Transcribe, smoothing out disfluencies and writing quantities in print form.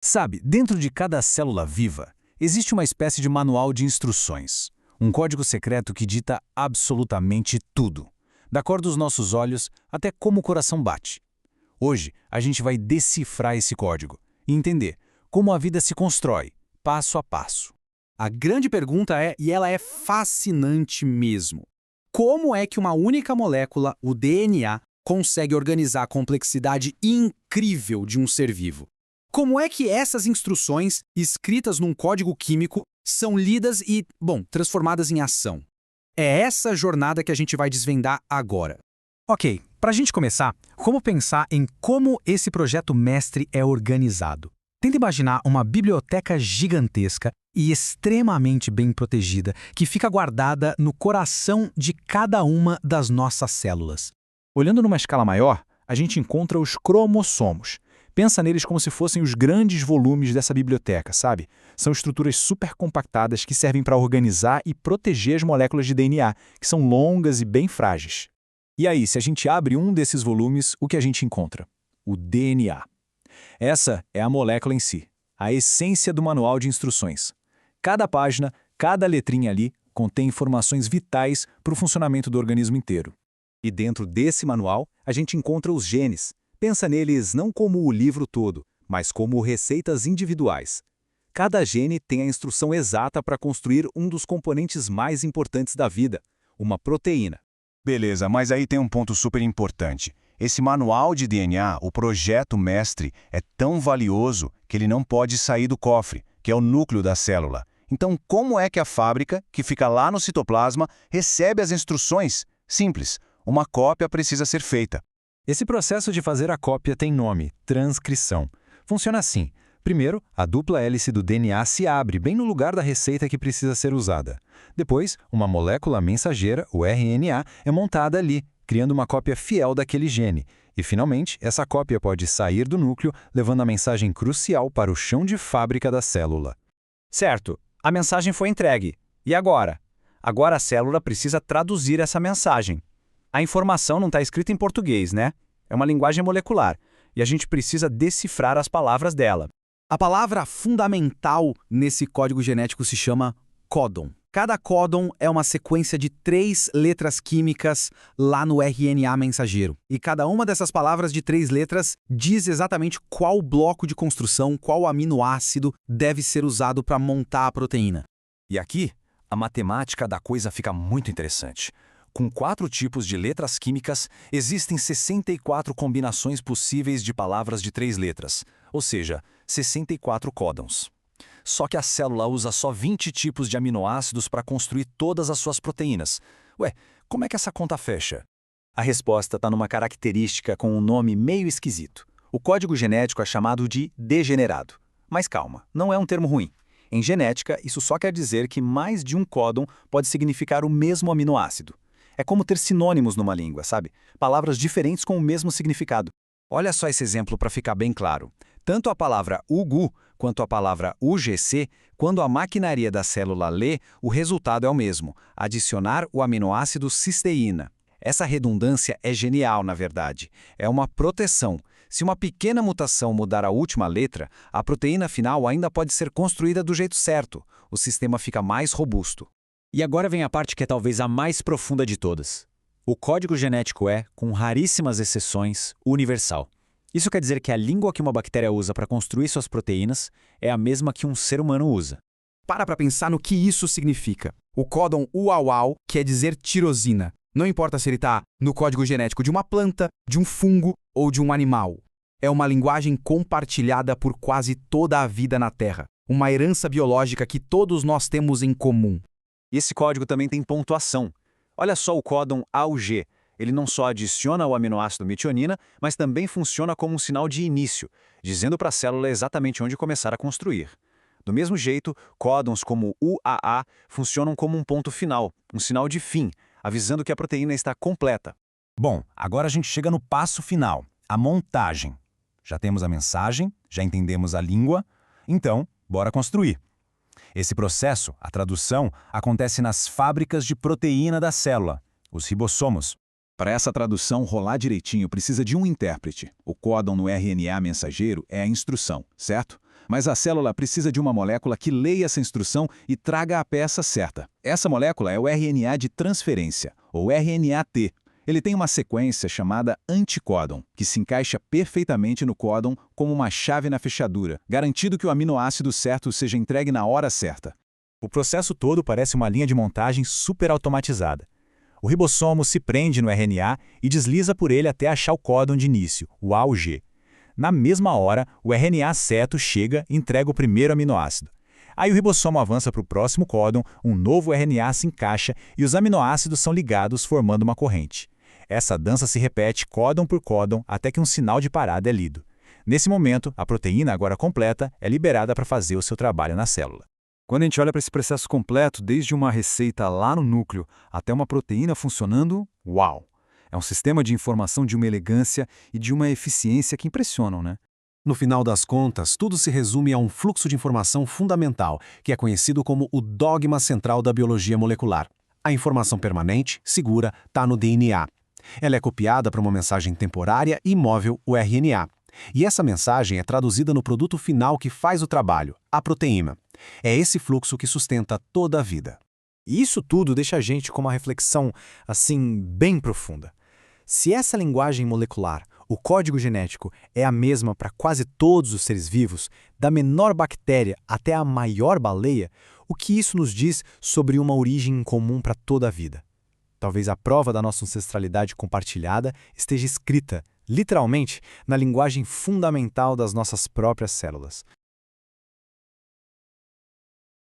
Sabe, dentro de cada célula viva, existe uma espécie de manual de instruções. Um código secreto que dita absolutamente tudo. Da cor dos nossos olhos até como o coração bate. Hoje, a gente vai decifrar esse código e entender como a vida se constrói, passo a passo. A grande pergunta é, e ela é fascinante mesmo: como é que uma única molécula, o DNA, consegue organizar a complexidade incrível de um ser vivo? Como é que essas instruções, escritas num código químico, são lidas e, transformadas em ação? É essa jornada que a gente vai desvendar agora. Ok, para a gente começar, como pensar em como esse projeto mestre é organizado? Tenta imaginar uma biblioteca gigantesca e extremamente bem protegida que fica guardada no coração de cada uma das nossas células. Olhando numa escala maior, a gente encontra os cromossomos. Pensa neles como se fossem os grandes volumes dessa biblioteca, sabe? São estruturas super compactadas que servem para organizar e proteger as moléculas de DNA, que são longas e bem frágeis. E aí, se a gente abre um desses volumes, o que a gente encontra? O DNA. Essa é a molécula em si, a essência do manual de instruções. Cada página, cada letrinha ali, contém informações vitais para o funcionamento do organismo inteiro. E dentro desse manual, a gente encontra os genes. Pensa neles não como o livro todo, mas como receitas individuais. Cada gene tem a instrução exata para construir um dos componentes mais importantes da vida, uma proteína. Beleza, mas aí tem um ponto super importante. Esse manual de DNA, o projeto mestre, é tão valioso que ele não pode sair do cofre, que é o núcleo da célula. Então, como é que a fábrica, que fica lá no citoplasma, recebe as instruções? Simples, uma cópia precisa ser feita. Esse processo de fazer a cópia tem nome, transcrição. Funciona assim. Primeiro, a dupla hélice do DNA se abre bem no lugar da receita que precisa ser usada. Depois, uma molécula mensageira, o RNA, é montada ali, criando uma cópia fiel daquele gene. E, finalmente, essa cópia pode sair do núcleo, levando a mensagem crucial para o chão de fábrica da célula. Certo, a mensagem foi entregue. E agora? Agora a célula precisa traduzir essa mensagem. A informação não está escrita em português, né? É uma linguagem molecular, e a gente precisa decifrar as palavras dela. A palavra fundamental nesse código genético se chama códon. Cada códon é uma sequência de 3 letras químicas lá no RNA mensageiro. E cada uma dessas palavras de 3 letras diz exatamente qual bloco de construção, qual aminoácido deve ser usado para montar a proteína. E aqui, a matemática da coisa fica muito interessante. Com 4 tipos de letras químicas, existem 64 combinações possíveis de palavras de 3 letras, ou seja, 64 códons. Só que a célula usa só 20 tipos de aminoácidos para construir todas as suas proteínas. Ué, como é que essa conta fecha? A resposta está numa característica com um nome meio esquisito. O código genético é chamado de degenerado. Mas calma, não é um termo ruim. Em genética, isso só quer dizer que mais de um códon pode significar o mesmo aminoácido. É como ter sinônimos numa língua, sabe? Palavras diferentes com o mesmo significado. Olha só esse exemplo para ficar bem claro. Tanto a palavra UGU quanto a palavra UGC, quando a maquinaria da célula lê, o resultado é o mesmo, adicionar o aminoácido cisteína. Essa redundância é genial, na verdade. É uma proteção. Se uma pequena mutação mudar a última letra, a proteína final ainda pode ser construída do jeito certo. O sistema fica mais robusto. E agora vem a parte que é talvez a mais profunda de todas. O código genético é, com raríssimas exceções, universal. Isso quer dizer que a língua que uma bactéria usa para construir suas proteínas é a mesma que um ser humano usa. Para pensar no que isso significa. O códon UAUAU quer dizer tirosina. Não importa se ele está no código genético de uma planta, de um fungo ou de um animal. É uma linguagem compartilhada por quase toda a vida na Terra. Uma herança biológica que todos nós temos em comum. E esse código também tem pontuação. Olha só o códon AUG. Ele não só adiciona o aminoácido metionina, mas também funciona como um sinal de início, dizendo para a célula exatamente onde começar a construir. Do mesmo jeito, códons como UAA funcionam como um ponto final, um sinal de fim, avisando que a proteína está completa. Bom, agora a gente chega no passo final, a montagem. Já temos a mensagem, já entendemos a língua, então, bora construir. Esse processo, a tradução, acontece nas fábricas de proteína da célula, os ribossomos. Para essa tradução rolar direitinho, precisa de um intérprete. O códon no RNA mensageiro é a instrução, certo? Mas a célula precisa de uma molécula que leia essa instrução e traga a peça certa. Essa molécula é o RNA de transferência, ou RNAT. Ele tem uma sequência chamada anticódon, que se encaixa perfeitamente no códon como uma chave na fechadura, garantindo que o aminoácido certo seja entregue na hora certa. O processo todo parece uma linha de montagem super automatizada. O ribossomo se prende no RNA e desliza por ele até achar o códon de início, o A ou G. Na mesma hora, o RNA certo chega e entrega o primeiro aminoácido. Aí o ribossomo avança para o próximo códon, um novo RNA se encaixa e os aminoácidos são ligados formando uma corrente. Essa dança se repete códon por códon até que um sinal de parada é lido. Nesse momento, a proteína, agora completa, é liberada para fazer o seu trabalho na célula. Quando a gente olha para esse processo completo, desde uma receita lá no núcleo até uma proteína funcionando, uau! É um sistema de informação de uma elegância e de uma eficiência que impressionam, né? No final das contas, tudo se resume a um fluxo de informação fundamental, que é conhecido como o dogma central da biologia molecular. A informação permanente, segura, está no DNA. Ela é copiada para uma mensagem temporária e móvel, o RNA. E essa mensagem é traduzida no produto final que faz o trabalho, a proteína. É esse fluxo que sustenta toda a vida. E isso tudo deixa a gente com uma reflexão, assim, bem profunda. Se essa linguagem molecular, o código genético, é a mesma para quase todos os seres vivos, da menor bactéria até a maior baleia, o que isso nos diz sobre uma origem comum para toda a vida? Talvez a prova da nossa ancestralidade compartilhada esteja escrita, literalmente, na linguagem fundamental das nossas próprias células.